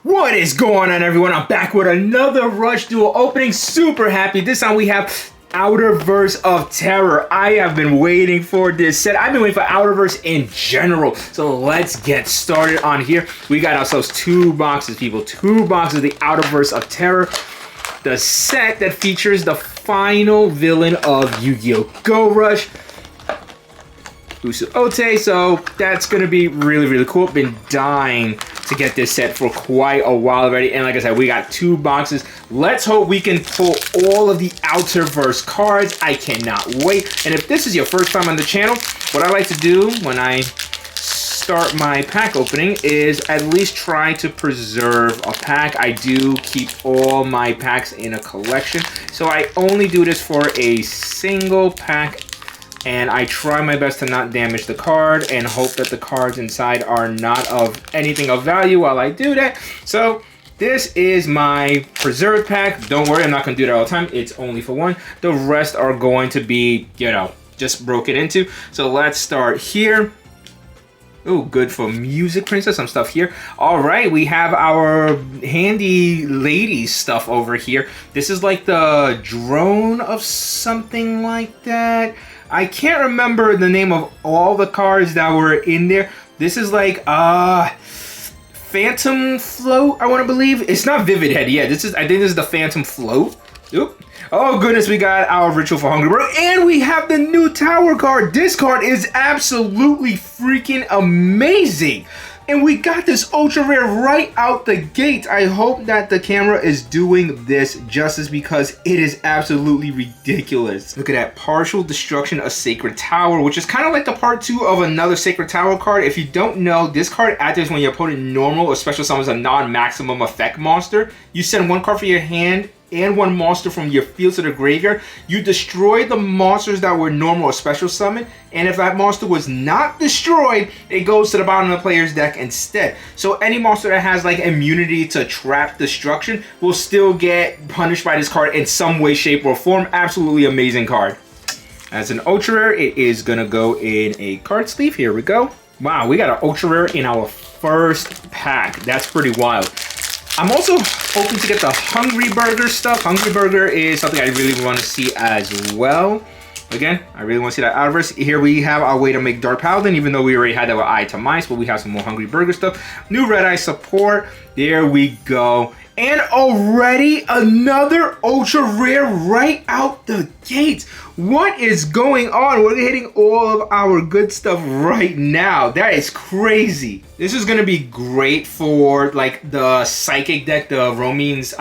What is going on, everyone? I'm back with another Rush Duel opening. Super happy. This time we have OuTerverSe of Terror. I have been waiting for this set. I've been waiting for OuTerverSe in general. So let's get started on here. We got ourselves two boxes, people. Two boxes of the OuTerverSe of Terror. The set that features the final villain of Yugioh Go Rush. So that's going to be really, really cool. Been dying to get this set for quite a while already. And like I said, we got two boxes. Let's hope we can pull all of the OuTerverSe cards. I cannot wait. And if this is your first time on the channel, what I like to do when I start my pack opening is at least try to preserve a pack. I do keep all my packs in a collection. So I only do this for a single pack. And I try my best to not damage the card and hope that the cards inside are not of anything of value while I do that. So this is my preserved pack. Don't worry, I'm not going to do that all the time. It's only for one. The rest are going to be, you know, just broken into. So let's start here. Oh, good for Music Princess, some stuff here. All right, we have our handy lady stuff over here. This is like the drone of something like that. I can't remember the name of all the cards that were in there. This is like Phantom Float, I want to believe. It's not Vivid Head. Yeah, I think this is the Phantom Float. Oop. Oh goodness, we got our Ritual for Hungry Bird, and we have the new Tower card. This card is absolutely freaking amazing. And we got this ultra rare right out the gate. I hope that the camera is doing this justice because it is absolutely ridiculous. Look at that, partial destruction of Sacred Tower, which is kind of like the part 2 of another Sacred Tower card. If you don't know, this card activates when your opponent normal or special summons a non-maximum effect monster. You send one card from your hand and one monster from your field to the graveyard. You destroy the monsters that were normal or special summon, and if that monster was not destroyed, it goes to the bottom of the player's deck instead. So any monster that has like immunity to trap destruction will still get punished by this card in some way, shape, or form. Absolutely amazing card. As an ultra rare, it is gonna go in a card sleeve. Here we go. Wow, we got an ultra rare in our first pack. That's pretty wild. I'm also hoping to get the Hungry Burger stuff. Hungry Burger is something I really want to see as well. Again, I really want to see that OuTerverSe. Here we have our way to make Dark Paladin, even though we already had that with Eye to Mice, but we have some more Hungry Burger stuff. New Red Eye support. There we go. And already another ultra rare right out the gates. What is going on? We're hitting all of our good stuff right now. That is crazy. This is going to be great for like the Psychic deck, the Rovian's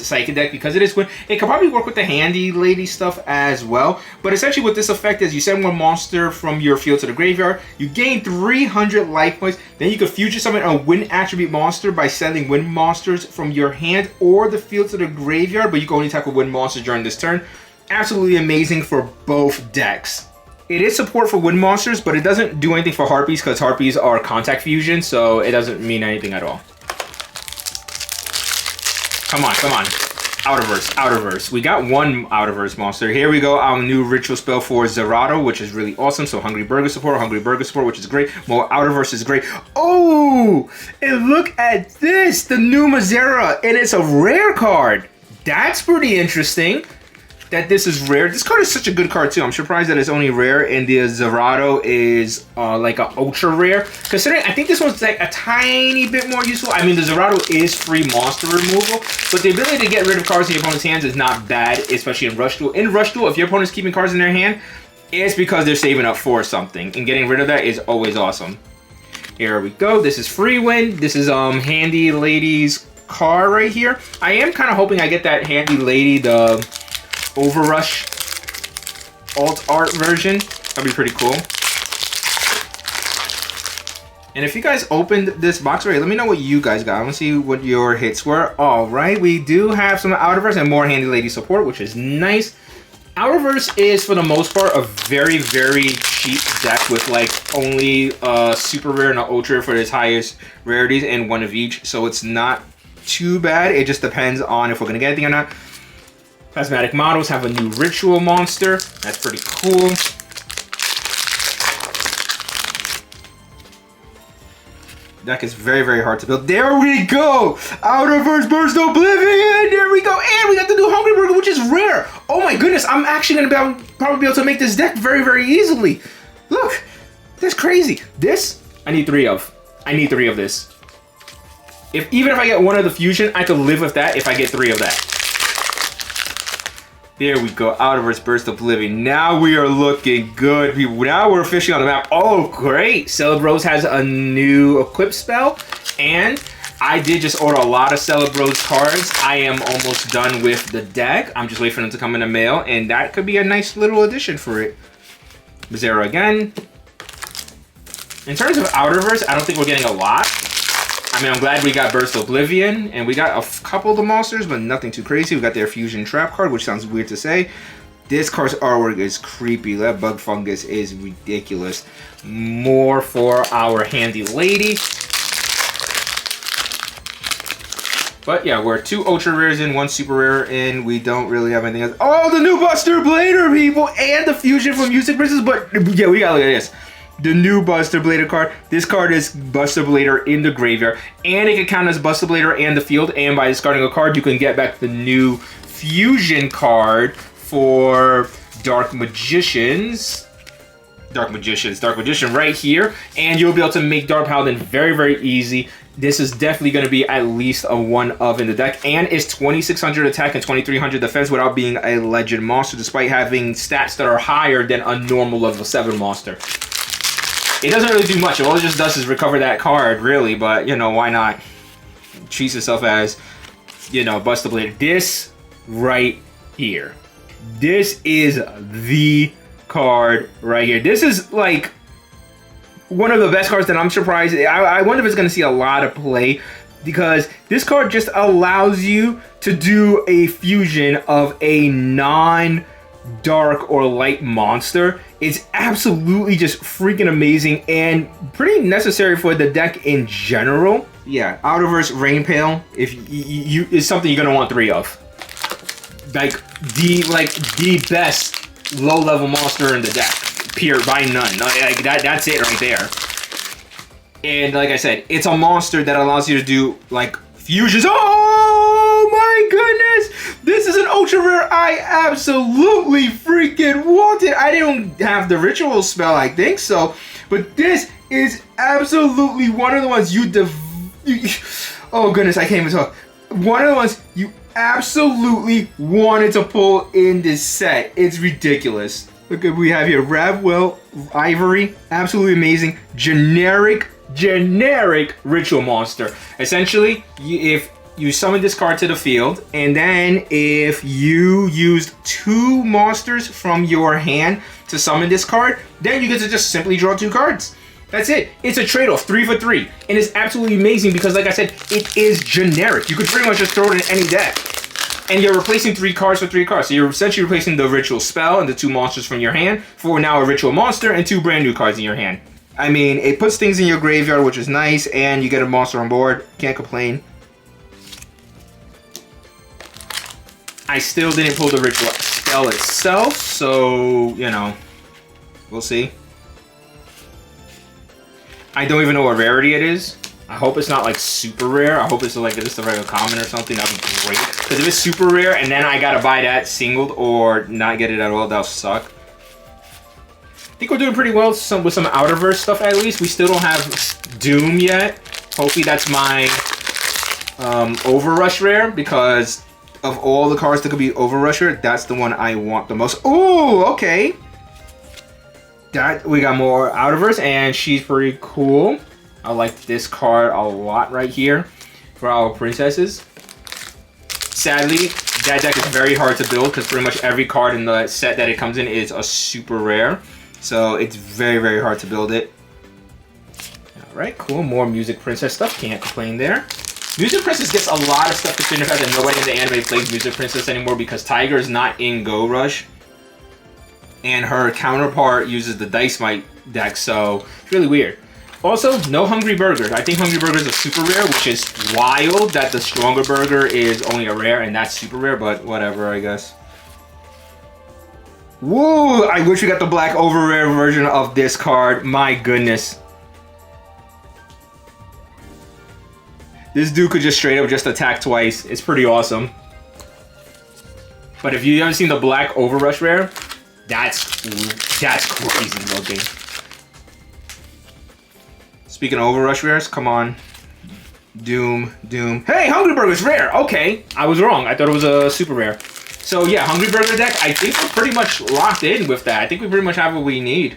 Psychic deck, because it is good. It can probably work with the Handy Lady stuff as well. But essentially what this effect is, you send one monster from your field to the graveyard, you gain 300 life points, then you can future summon a wind attribute monster by sending wind monsters from your hand or the field to the graveyard, but you can only tackle wind monsters during this turn. Absolutely amazing for both decks. It is support for wind monsters, but it doesn't do anything for Harpies because Harpies are contact fusion, so it doesn't mean anything at all. Come on, come on. OuTerverSe. We got one OuTerverSe monster. Here we go, our new ritual spell for Zerato, which is really awesome. So Hungry Burger support, which is great. More OuTerverSe is great. Oh, and look at this, the new Mazera, and it's a rare card. That's pretty interesting that this is rare. This card is such a good card too. I'm surprised that it's only rare, and the Zerato is like an ultra rare. Considering I think this one's like a tiny bit more useful. I mean, the Zerato is free monster removal, but the ability to get rid of cards in your opponent's hands is not bad, especially in Rush Duel. In Rush Duel, if your opponent's keeping cards in their hand, it's because they're saving up for something, and getting rid of that is always awesome. Here we go. This is free win. This is Handy Lady's card right here. I am kind of hoping I get that Handy Lady, the Overrush alt art version. That'd be pretty cool. And if you guys opened this box already, let me know what you guys got. I want to see what your hits were. All right, we do have some OuTerverSe and more Handy Lady support, which is nice. OuTerverSe is, for the most part, a very, very cheap deck with like only super rare and an ultra rare for its highest rarities and one of each. So it's not too bad. It just depends on if we're gonna get anything or not. Plasmatic models have a new ritual monster. That's pretty cool. deck is very, very hard to build. There we go! OuTerverSe Burst Oblivion! There we go! And we got the new Hungry Burger, which is rare! Oh my goodness, I'm actually gonna probably be able to make this deck very, very easily. Look! That's crazy. This, I need 3 of. I need 3 of this. Even if I get 1 of the fusion, I could live with that if I get 3 of that. There we go, OuTerverSe Burst Oblivion. Now we are looking good, people. Now we're officially on the map. Oh, great. Celebros has a new equip spell. And I did just order a lot of Celebros cards. I am almost done with the deck. I'm just waiting for them to come in the mail. And that could be a nice little addition for it. Zero again. In terms of OuTerverSe, I don't think we're getting a lot. I mean, I'm glad we got Burst Oblivion, and we got a couple of the monsters, but nothing too crazy. We got their Fusion Trap card, which sounds weird to say. This card's artwork is creepy. That bug fungus is ridiculous. More for our handy lady. But yeah, we're 2 ultra rares in, 1 super rare in. We don't really have anything else. Oh, the new Buster Blader, people! And the fusion from Music Princess, but yeah, we gotta look at this. The new Buster Blader card. This card is Buster Blader in the graveyard. And it can count as Buster Blader and the field. And by discarding a card, you can get back the new fusion card for Dark Magician right here. And you'll be able to make Dark Paladin very, very easy. This is definitely going to be at least a 1 of in the deck. And it's 2600 attack and 2300 defense without being a legend monster, despite having stats that are higher than a normal level 7 monster. It doesn't really do much. All it just does is recover that card, really. But, you know, why not? Treats yourself as, you know, Buster Blade. This right here. This is the card right here. This is, like, one of the best cards that I'm surprised. I wonder if it's going to see a lot of play. Because this card just allows you to do a fusion of a non-dark or light monster. It's absolutely just freaking amazing and pretty necessary for the deck in general. Yeah, OuTerverSe Rainpale, if you is something you're gonna want 3 of. Like the best low-level monster in the deck, period, by none. Like that's it right there. And like I said, it's a monster that allows you to do like fusions. Oh my goodness! This is an ultra rare I absolutely freaking wanted. I didn't have the ritual spell, I think so. But this is absolutely one of the ones oh goodness, I can't even talk. One of the ones you absolutely wanted to pull in this set. It's ridiculous. Look at what we have here. Ravwell Ivory. Absolutely amazing. Generic ritual monster. Essentially, if you summon this card to the field, and then if you used 2 monsters from your hand to summon this card, then you get to just simply draw 2 cards. That's it. It's a trade-off, 3 for 3. And it's absolutely amazing because, like I said, it is generic. You could pretty much just throw it in any deck. And you're replacing 3 cards for 3 cards. So you're essentially replacing the ritual spell and the 2 monsters from your hand for now a ritual monster and 2 brand new cards in your hand. I mean, it puts things in your graveyard, which is nice, and you get a monster on board. Can't complain. I still didn't pull the ritual spell itself, so, you know, we'll see. I don't even know what rarity it is. I hope it's not like super rare. I hope it's like just a regular common or something. That'd be great. Because if it's super rare and then I gotta buy that singled or not get it at all, that'll suck. I think we're doing pretty well with some OuTerverSe stuff at least. We still don't have Doom yet. Hopefully that's my Overrush rare, because of all the cards that could be Overrush rare, that's the one I want the most. Oh, okay. We got more OuTerverSe, and she's pretty cool. I like this card a lot right here for our princesses. Sadly, that deck is very hard to build because pretty much every card in the set that it comes in is a super rare. So it's very, very hard to build it. Alright, cool. More Music Princess stuff. Can't complain there. Music Princess gets a lot of stuff considering the fact that nobody in the anime plays Music Princess anymore because Tiger is not in Go Rush. And her counterpart uses the Dice Might deck, so it's really weird. Also, no Hungry Burger. I think Hungry Burger is a super rare, which is wild that the Stronger Burger is only a rare and that's super rare, but whatever, I guess. Woo! I wish we got the black over rare version of this card. My goodness. This dude could just straight up just attack twice. It's pretty awesome. But if you haven't seen the black Overrush rare, that's crazy looking. Speaking of Overrush rares, come on. Doom. Hey, Hungry Burger's rare. Okay, I was wrong. I thought it was a super rare. So yeah, Hungry Burger deck, I think we're pretty much locked in with that. I think we pretty much have what we need.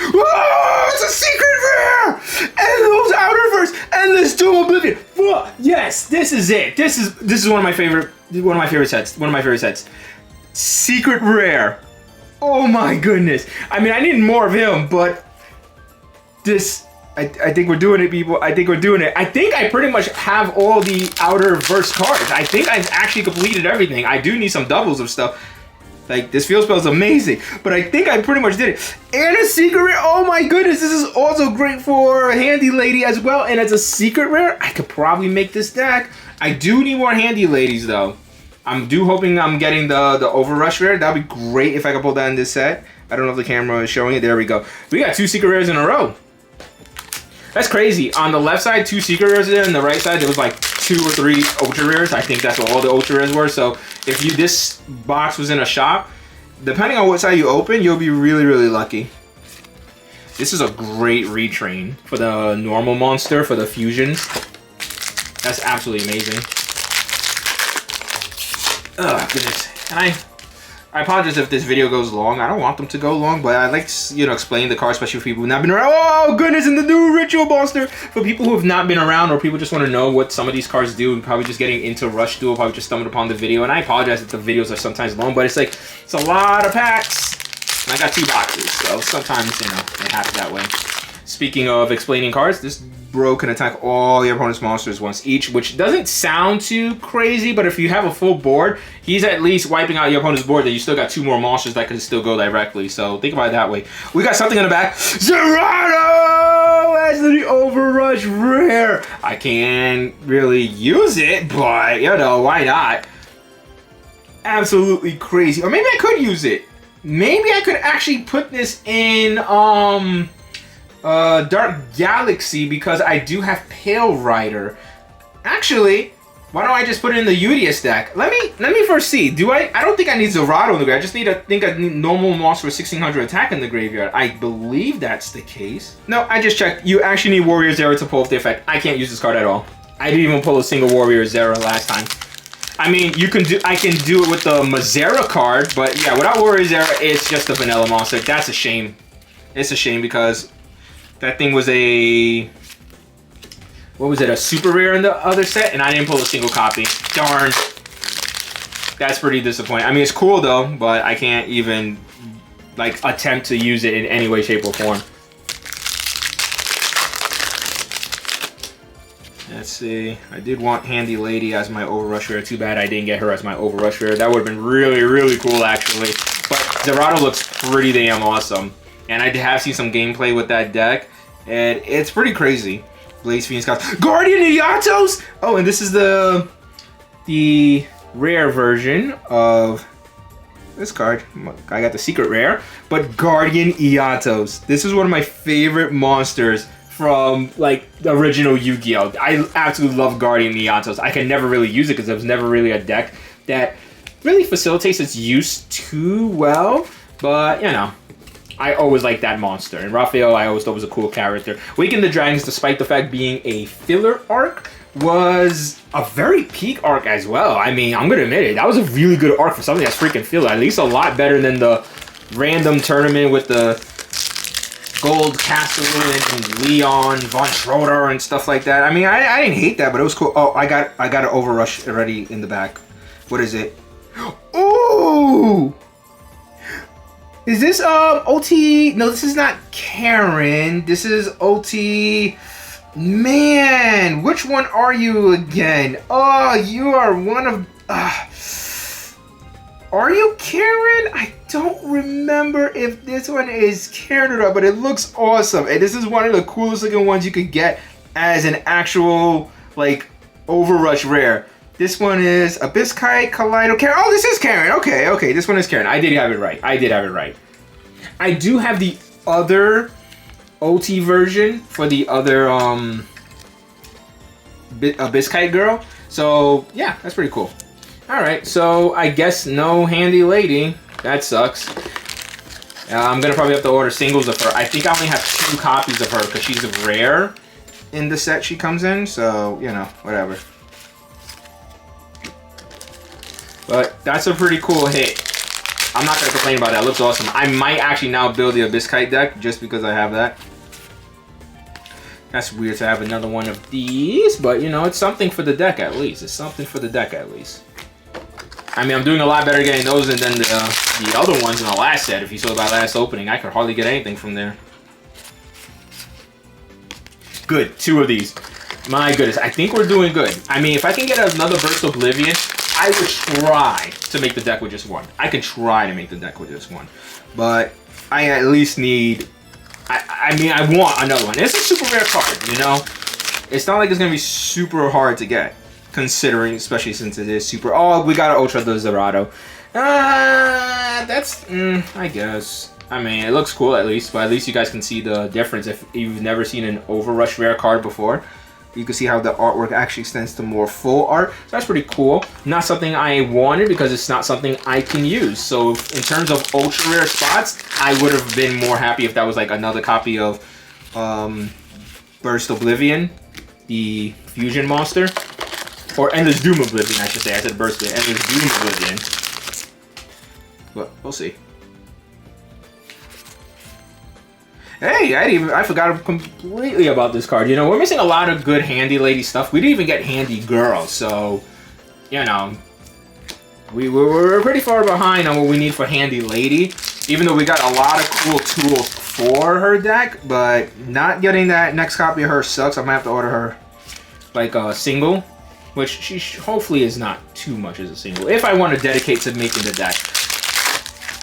Oh, it's a secret rare! And those OuTerverSe and this Duel Oblivion. Yes, this is it. This is one of my favorite sets. Secret rare. Oh my goodness. I mean, I need more of him, but this, I think we're doing it, people. I think we're doing it. I think I pretty much have all the OuTerverSe cards. I think I've actually completed everything. I do need some doubles of stuff. Like, this field spell is amazing, but I think I pretty much did it. And a secret rare. Oh my goodness, this is also great for Handy Lady as well. And as a secret rare, I could probably make this deck. I do need more Handy Ladies though. I'm hoping I'm getting the Overrush rare. That'd be great if I could pull that in this set. I don't know if the camera is showing it. There we go. We got 2 secret rares in a row. That's crazy. On the left side, 2 secret rares there, and the right side, there was like 2 or 3 ultra rares. I think that's what all the ultra rares were. So if this box was in a shop, depending on what side you open, you'll be really, really lucky. This is a great retrain for the normal monster, for the fusions. That's absolutely amazing. Oh goodness. And I apologize if this video goes long. I don't want them to go long, but I like to, you know, explain the card, especially for people who've not been around. Oh goodness, and the new Ritual Monster. For people who have not been around, or people just want to know what some of these cards do, and probably just getting into Rush Duel, probably just stumbled upon the video. And I apologize if the videos are sometimes long, but it's like, it's a lot of packs. And I got 2 boxes, so sometimes, you know, it happens that way. Speaking of explaining cards, this bro can attack all your opponent's monsters once each, which doesn't sound too crazy, but if you have a full board, he's at least wiping out your opponent's board, that you still got 2 more monsters that can still go directly. So think about it that way. We got something in the back. Zerato as the Overrush rare. I can't really use it, but you know, why not? Absolutely crazy. Or maybe I could use it. Maybe I could actually put this in Dark Galaxy, because I do have Pale Rider. Actually, why don't I just put it in the Yugioh deck? Let me first see. I don't think I need Zerato in the graveyard. I just think I need normal monster for 1600 attack in the graveyard. I believe that's the case. No, I just checked. You actually need Warrior Zera to pull off the effect. I can't use this card at all. I didn't even pull a single Warrior Zera last time. I mean, I can do it with the Mazera card, but yeah, without Warrior Zera, it's just a vanilla monster. That's a shame. It's a shame, because that thing was a, what was it, a super rare in the other set, and I didn't pull a single copy. Darn. That's pretty disappointing. I mean, it's cool though, but I can't even like attempt to use it in any way, shape, or form. Let's see. I did want Handy Lady as my Overrush rare. Too bad I didn't get her as my Overrush rare. That would have been really, really cool actually. But Zerato looks pretty damn awesome. And I have seen some gameplay with that deck, and it's pretty crazy. Blaze Fiend Scouts. Guardian Iatos! Oh, and this is the rare version of this card. I got the secret rare, but Guardian Iatos. This is one of my favorite monsters from like the original Yu-Gi-Oh! I absolutely love Guardian Iatos. I can never really use it because it was never really a deck that really facilitates its use too well, but you know. I always liked that monster. And Raphael, I always thought was a cool character. Waken the Dragons, despite the fact being a filler arc, was a very peak arc as well. I mean, I'm going to admit it. That was a really good arc for something that's freaking filler. At least a lot better than the random tournament with the Gold Castellan and Leon, Von Schroeder, and stuff like that. I mean, I didn't hate that, but it was cool. Oh, I got an Overrush already in the back. What is it? Ooh! Is this OT? No, this is not Karen. This is OT. Man, which one are you again? Oh, you are one of. Are you Karen? I don't remember if this one is Karen or not, but it looks awesome. And this is one of the coolest looking ones you could get as an actual like Overrush rare. This one is Abyskite, Kaleido, Karen. Oh, this is Karen. Okay, this one is Karen. I did have it right. I do have the other OT version for the other Biscuit girl. So yeah, that's pretty cool. All right, so I guess no handy lady. That sucks. I'm gonna probably have to order singles of her. I think I only have 2 copies of her because she's rare in the set she comes in. So you know, whatever. But that's a pretty cool hit. I'm not gonna complain about that. It looks awesome. I might actually now build the Biscuit deck just because I have that. That's weird to have another one of these, but you know, it's something for the deck at least. It's something for the deck at least. I mean, I'm doing a lot better getting those than the other ones in the last set. If you saw my last opening, I could hardly get anything from there. Good, 2 of these. My goodness, I think we're doing good. I mean, if I can get another Burst Oblivion, I would try to make the deck with just 1. I can try to make the deck with just 1. But I at least need... I mean, I want another one. It's a super rare card, you know? It's not like it's going to be super hard to get. Considering, especially since it is super... Oh, we got an Ultra Desirado. That's... I guess. I mean, it looks cool at least. But at least you guys can see the difference if you've never seen an Overrush rare card before. You can see how the artwork actually extends to more full art. So that's pretty cool. Not something I wanted because it's not something I can use. So in terms of ultra rare spots, I would have been more happy if that was like another copy of Burst Oblivion, the fusion monster. Or Endless Doom Oblivion, I should say. I said Burst Oblivion. Endless Doom Oblivion. But we'll see. Hey, I forgot completely about this card. You know, we're missing a lot of good handy lady stuff. We didn't even get handy girl, so, you know, we're pretty far behind on what we need for handy lady. Even though we got a lot of cool tools for her deck, but not getting that next copy of her sucks. I'm gonna have to order her like a single, which she hopefully is not too much as a single. If I want to dedicate to making the deck.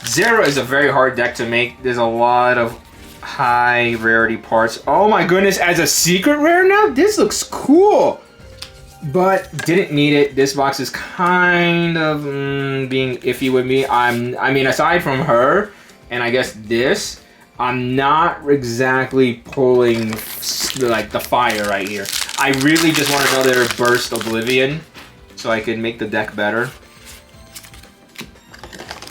Zero is a very hard deck to make. There's a lot of high rarity parts. Oh my goodness, as a secret rare now? This looks cool. But didn't need it. This box is kind of being iffy with me. I mean, aside from her, and I guess this, I'm not exactly pulling like the fire right here. I really just want another Burst Oblivion so I can make the deck better.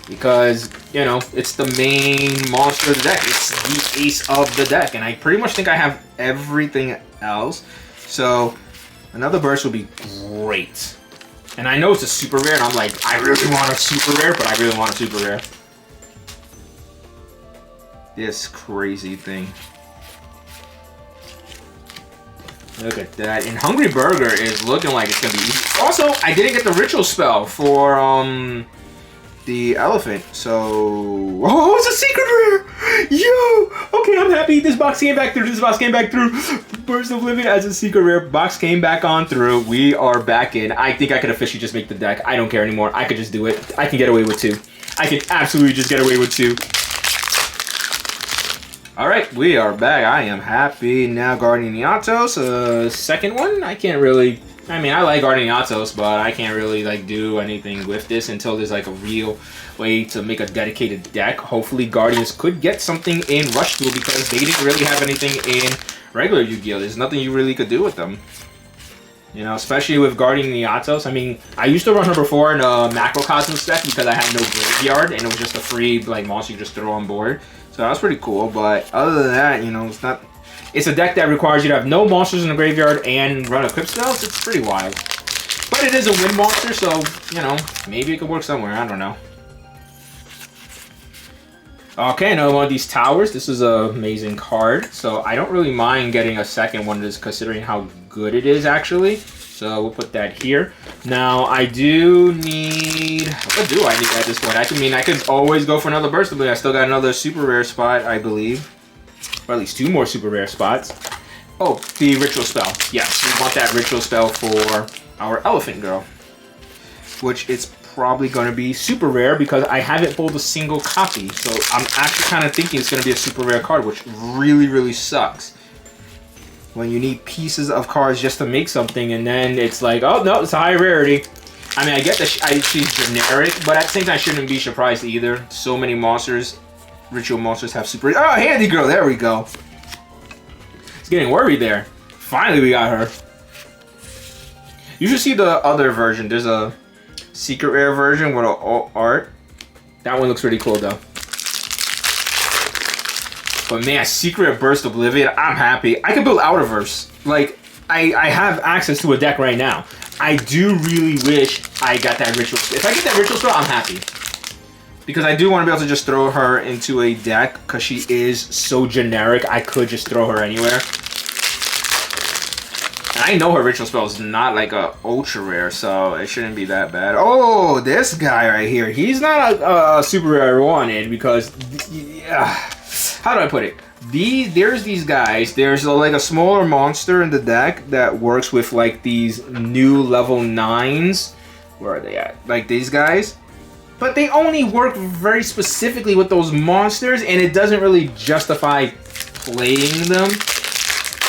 Because, you know, it's the main monster of the deck. It's the ace of the deck. And I pretty much think I have everything else. So, another burst would be great. And I know it's a super rare, and I'm like, I really want a super rare, but I really want a super rare. This crazy thing. Look at that. And Hungry Burger is looking like it's going to be easy. Also, I didn't get the ritual spell for, the elephant, so... Oh, it's a secret rare! Yo! Okay, I'm happy. This box came back through. This box came back through. Burst of Living as a secret rare. Box came back on through. We are back in. I think I could officially just make the deck. I don't care anymore. I could just do it. I can get away with 2. I can absolutely just get away with 2. Alright, we are back. I am happy. Now Guardian Yatos, second one. I can't really... I mean, I like Guardian Yatos, but I can't really like do anything with this until there's like a real way to make a dedicated deck. Hopefully Guardians could get something in Rush Duel because they didn't really have anything in regular Yu-Gi-Oh! There's nothing you really could do with them. You know, especially with Guardian Yatos. I mean, I used to run her before in a Macrocosmos deck because I had no graveyard and it was just a free like monster you just throw on board. So that was pretty cool, but other than that, you know, it's not... It's a deck that requires you to have no monsters in the graveyard and run equip spells. It's pretty wild. But it is a wind monster, so, you know, maybe it could work somewhere. I don't know. Okay, another one of these towers. This is an amazing card. So I don't really mind getting a second one just considering how good it is, actually. So we'll put that here. Now, I do need... What do I need at this point? I mean, I could always go for another burst, but I still got another super rare spot, I believe. Or at least 2 more super rare spots. Oh, the ritual spell. Yes, we want that ritual spell for our elephant girl. Which it's probably going to be super rare because I haven't pulled a single copy. So I'm actually kind of thinking it's going to be a super rare card, which really, really sucks. When you need pieces of cards just to make something and then it's like, oh no, it's a high rarity. I mean, I get that she's generic, but at the same time I shouldn't be surprised either. So many monsters... Ritual monsters have super... Oh, handy girl. There we go. was getting worried there. Finally, we got her. You should see the other version. There's a secret rare version with all art. That one looks really cool though. But man, secret burst oblivion. I'm happy. I can build OuTerverSe. Like I have access to a deck right now. I do really wish I got that ritual. If I get that ritual spell, I'm happy. Because I do want to be able to just throw her into a deck because she is so generic. I could just throw her anywhere. And I know her ritual spell is not like a ultra rare, so it shouldn't be that bad. Oh, this guy right here. He's not a super rare I wanted because, how do I put it? There's these guys. There's like a smaller monster in the deck that works with like these new level 9s. Where are they at? Like these guys. But they only work very specifically with those monsters, and it doesn't really justify playing them.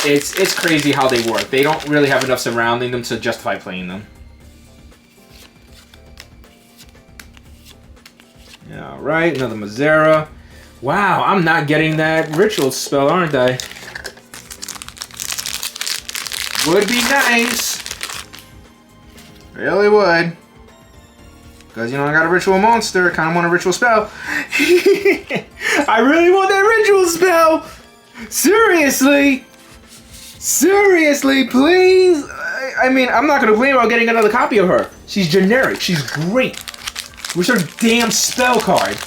It's crazy how they work. They don't really have enough surrounding them to justify playing them. All right, another Mazera. Wow, I'm not getting that ritual spell, aren't I? Would be nice. Really would. Because, you know, I got a ritual monster. Kind of want a ritual spell. I really want that ritual spell. Seriously. Seriously, please. I mean, I'm not going to complain about getting another copy of her. She's generic. She's great. Where's her damn spell card?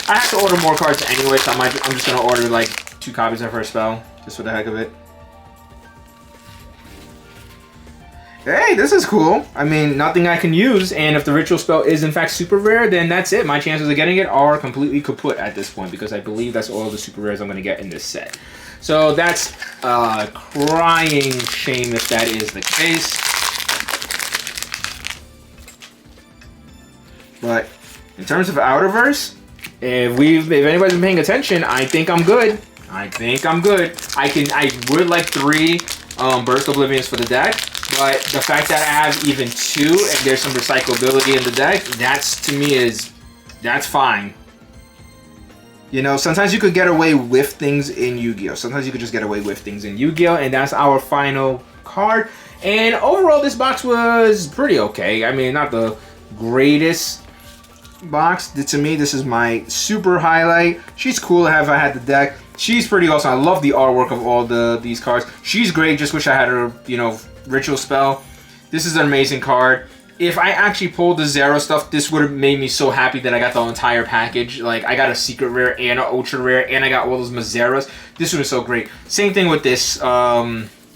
I have to order more cards anyway, so I'm just going to order like 2 copies of her spell. Just for the heck of it. Hey, this is cool. I mean, nothing I can use, and if the ritual spell is in fact super rare, then that's it. My chances of getting it are completely kaput at this point, because I believe that's all the super rares I'm going to get in this set. So that's a crying shame if that is the case. But in terms of OuTerverSe, if anybody's been paying attention, I think I'm good. I think I'm good. I would like 3 Burst Oblivions for the deck. But the fact that I have even 2 and there's some recyclability in the deck, to me that's fine. You know, sometimes you could get away with things in Yu-Gi-Oh! Sometimes you could just get away with things in Yu-Gi-Oh! And that's our final card. And overall, this box was pretty okay. I mean, not the greatest box. To me, this is my super highlight. She's cool to have I had the deck. She's pretty awesome. I love the artwork of all these cards. She's great. Just wish I had her, you know, ritual spell. This is an amazing card. If I actually pulled the Zero stuff, this would have made me so happy that I got the entire package. Like, I got a secret rare and an ultra rare, and I got all those Mazeras. This would have been so great. Same thing with this, you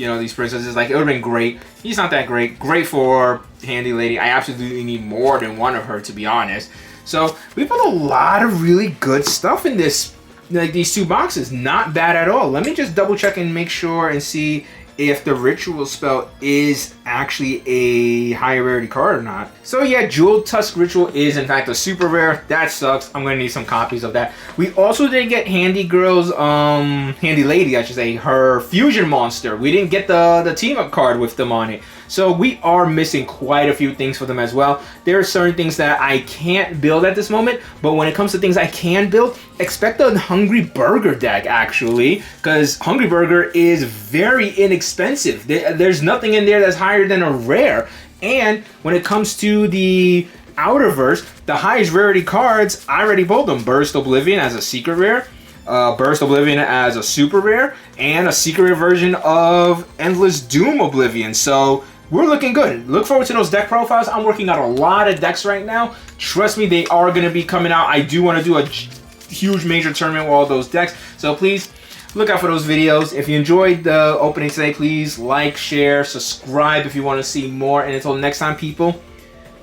know, these princesses. Like, it would have been great. He's not that great. Great for Handy Lady. I absolutely need more than one of her, to be honest. So, we put a lot of really good stuff in this, like, these 2 boxes. Not bad at all. Let me just double check and make sure and see if the ritual spell is actually a high rarity card or not. So yeah, Jewel Tusk Ritual is in fact a super rare. That sucks. I'm gonna need some copies of that. We also did get Handy Girl's, Handy Lady, I should say, her fusion monster. We didn't get the team up card with them on it. So we are missing quite a few things for them as well. There are certain things that I can't build at this moment, but when it comes to things I can build, expect a Hungry Burger deck actually, because Hungry Burger is very inexpensive. There's nothing in there that's higher than a rare. And when it comes to the OuTerverSe, the highest rarity cards, I already pulled them. Burst Oblivion as a secret rare, Burst Oblivion as a super rare, and a secret rare version of Endless Doom Oblivion. So we're looking good. Look forward to those deck profiles. I'm working on a lot of decks right now. Trust me, they are going to be coming out. I do want to do a huge major tournament with all those decks. So please look out for those videos. If you enjoyed the opening today, please like, share, subscribe if you want to see more. And until next time, people,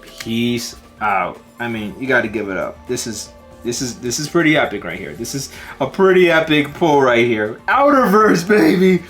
peace out. I mean, you got to give it up. This is pretty epic right here. This is a pretty epic pull right here. OuTerverSe, baby.